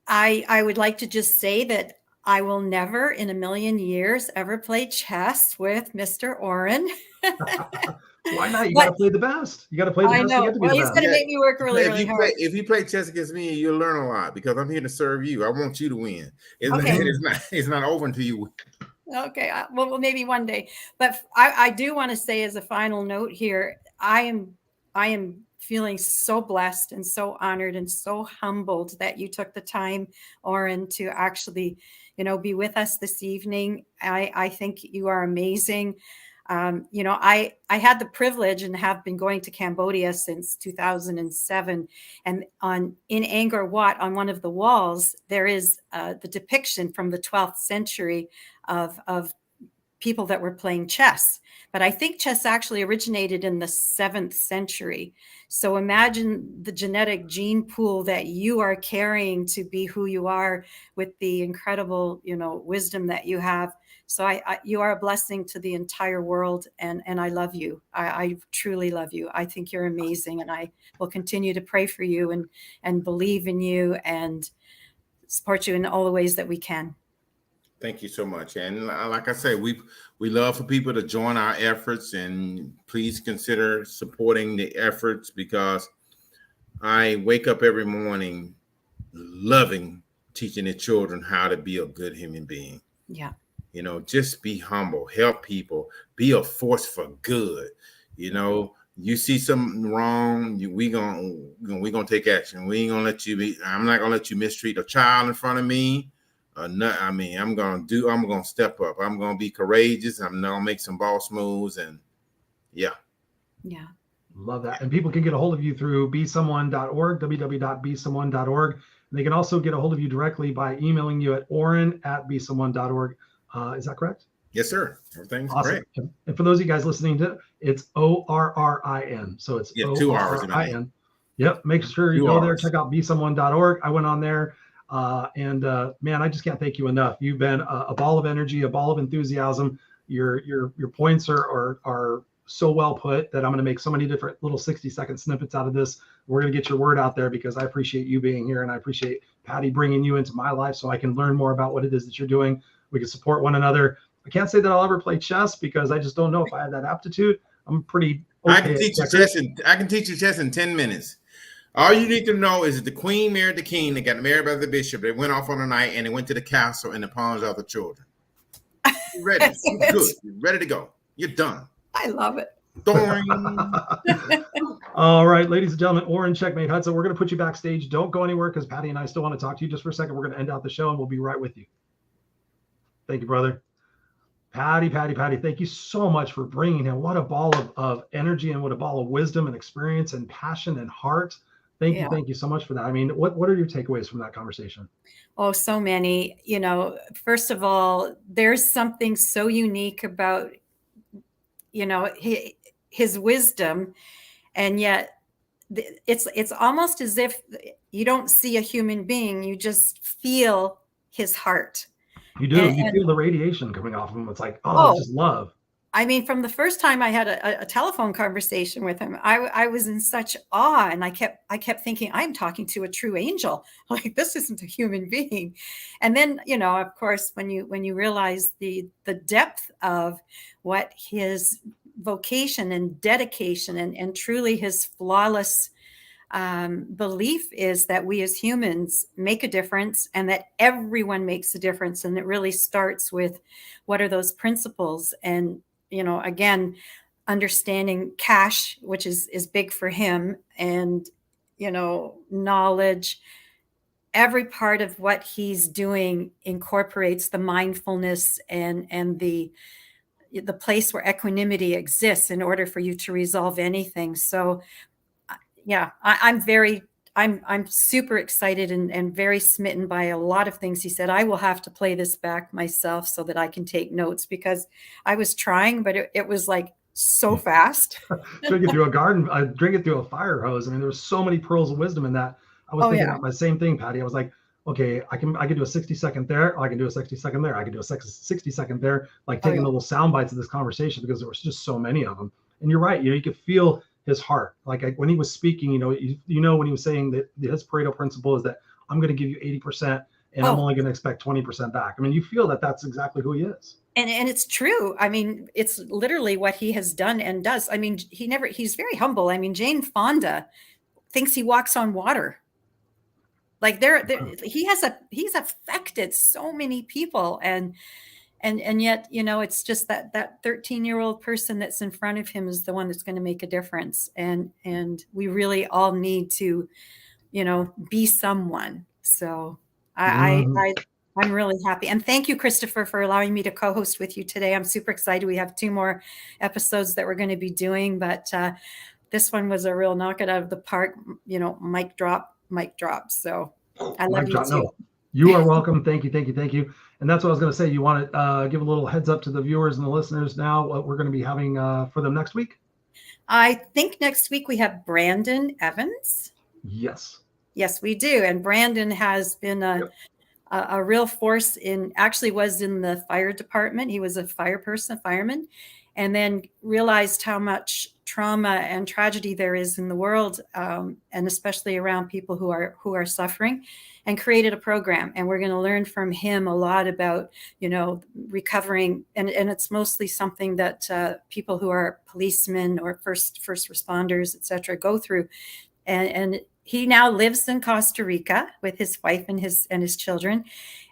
I would like to just say that I will never in a million years ever play chess with Mr. Orrin. Why not? You got to play the best. You got to play the best to get to be the he's best. going to make me work really hard. If you play chess against me, you'll learn a lot, because I'm here to serve you. I want you to win. It's not over until you win. Okay. Well, maybe one day. But I do want to say, as a final note here, I am feeling so blessed and so honored and so humbled that you took the time, Orrin, to actually, be with us this evening. I think you are amazing. I had the privilege and have been going to Cambodia since 2007. And in Angkor Wat, on one of the walls, there is the depiction from the 12th century of people that were playing chess. But I think chess actually originated in the 7th century. So imagine the genetic gene pool that you are carrying to be who you are, with the incredible, wisdom that you have. So you are a blessing to the entire world, and I love you. I truly love you. I think you're amazing, and I will continue to pray for you and believe in you and support you in all the ways that we can. Thank you so much. And like I say, we love for people to join our efforts, and please consider supporting the efforts, because I wake up every morning loving teaching the children how to be a good human being. Yeah. Just be humble, help people, be a force for good. You see something wrong, we gonna take action. We ain't gonna let you I'm not gonna let you mistreat a child in front of me. I'm gonna step up. I'm gonna be courageous. I'm gonna make some boss moves, and yeah. Love that. And people can get a hold of you through besomeone.org, www.besomeone.org. And they can also get a hold of you directly by emailing you at orrin@besomeone.org. Is that correct? Yes, sir. Everything's awesome. great. And for those of you guys listening to it, it's ORRIN. So it's 2 R's. ORRIN. Yep. Make sure you go there, check out besomeone.org. I went on there. Man, I just can't thank you enough. You've been a ball of energy, a ball of enthusiasm. Your points are so well put that I'm going to make so many different little 60-second snippets out of this. We're going to get your word out there, because I appreciate you being here, and I appreciate Patty bringing you into my life so I can learn more about what it is that you're doing. We can support one another. I can't say that I'll ever play chess, because I just don't know if I have that aptitude. I'm pretty okay. I can teach you chess in 10 minutes. All you need to know is that the queen married the king. They got married by the bishop. They went off on a night, and they went to the castle, and the pawns are the children. You're ready. You're good. You're ready to go. You're done. I love it. All right, ladies and gentlemen, Orrin, Checkmate, Hudson, we're going to put you backstage. Don't go anywhere because Patty and I still want to talk to you just for a second. We're going to end out the show and we'll be right with you. Thank you, brother. Patty, thank you so much for bringing him. What a ball of energy and what a ball of wisdom and experience and passion and heart. Thank you so much for that. I mean, what are your takeaways from that conversation? Oh, so many. First of all, there's something so unique about, his wisdom, and yet it's almost as if you don't see a human being, you just feel his heart. You do. You feel the radiation coming off of him. It's like, it's just love. I mean, from the first time I had a telephone conversation with him, I was in such awe, and I kept thinking, I'm talking to a true angel. Like, this isn't a human being. And then, of course, when you realize the depth of what his vocation and dedication and truly his flawless belief is, that we as humans make a difference and that everyone makes a difference. And it really starts with what are those principles. And, again, understanding cash, which is big for him, and, knowledge. Every part of what he's doing incorporates the mindfulness and the place where equanimity exists in order for you to resolve anything. So yeah, I'm super excited and very smitten by a lot of things he said. I will have to play this back myself so that I can take notes, because I was trying, but it was like so fast. Drink it through a garden, drink it through a fire hose. I mean, there was so many pearls of wisdom in that. I was thinking about my same thing, Patty. I was like, okay, I can do a 60-second there, or I can do a 60-second there, I can do a 60-second there, like taking the little sound bites of this conversation, because there was just so many of them. And you're right, you could feel his heart. Like when he was speaking, when he was saying that his Pareto principle is that I'm going to give you 80% and I'm only going to expect 20% back. I mean, you feel that that's exactly who he is. And it's true. I mean, it's literally what he has done and does. I mean, he's very humble. I mean, Jane Fonda thinks he walks on water. Like he's affected so many people, and yet, it's just that 13-year-old person that's in front of him is the one that's going to make a difference. And we really all need to, be someone. So I'm really happy. And thank you, Christopher, for allowing me to co-host with you today. I'm super excited. We have 2 more episodes that we're going to be doing, but this one was a real knock it out of the park, mic drop. So I love you too. No, you are welcome. Thank you. And that's what I was going to say. You want to give a little heads up to the viewers and the listeners now, what we're going to be having for them next week? I think next week we have Brandon Evans. Yes, we do. And Brandon has been a real force actually was in the fire department. He was a fireman, and then realized how much trauma and tragedy there is in the world, and especially around people who are suffering, and created a program. And we're going to learn from him a lot about, recovering. And it's mostly something that people who are policemen or first responders, et cetera, go through. And he now lives in Costa Rica with his wife and his children.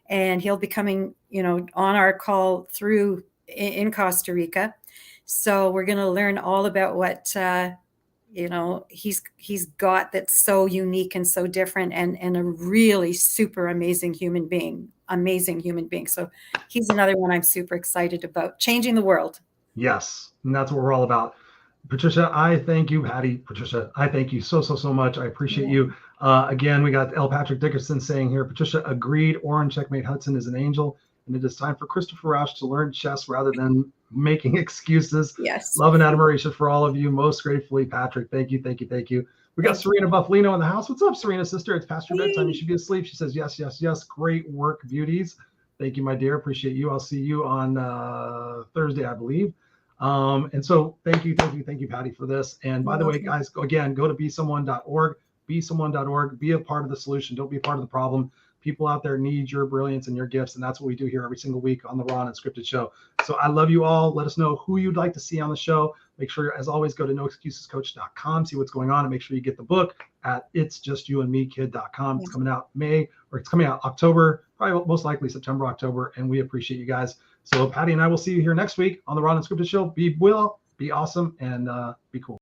And he'll be coming, on our call through in Costa Rica. So we're going to learn all about what, he's got that's so unique and so different, and a really super amazing human being. So he's another one I'm super excited about, changing the world. Yes. And that's what we're all about. Patricia, I thank you. Patty, Patricia, I thank you so much. I appreciate you. Again, we got L. Patrick Dickerson saying here, Patricia agreed. Orrin, Checkmate, Hudson is an angel. And it is time for Christopher Rausch to learn chess rather than making excuses. Yes. Love and admiration for all of you. Most gratefully, Patrick. Thank you. We got Serena Buffalino in the house. What's up, Serena, sister? It's past your bedtime. You should be asleep. She says, yes. Great work, beauties. Thank you, my dear. Appreciate you. I'll see you on Thursday, I believe. And so thank you, Patty, for this. And by the way, guys, go to besomeone.org, besomeone.org. Be a part of the solution. Don't be a part of the problem. People out there need your brilliance and your gifts, and that's what we do here every single week on the Raw Unscripted Show. So I love you all. Let us know who you'd like to see on the show. Make sure, as always, go to noexcusescoach.com, see what's going on, and make sure you get the book at itsjustyoumandmekid.com. It's coming out it's coming out October, probably most likely September, October, and we appreciate you guys. So Patty and I will see you here next week on the Raw Unscripted Show. Be well, be awesome and be cool.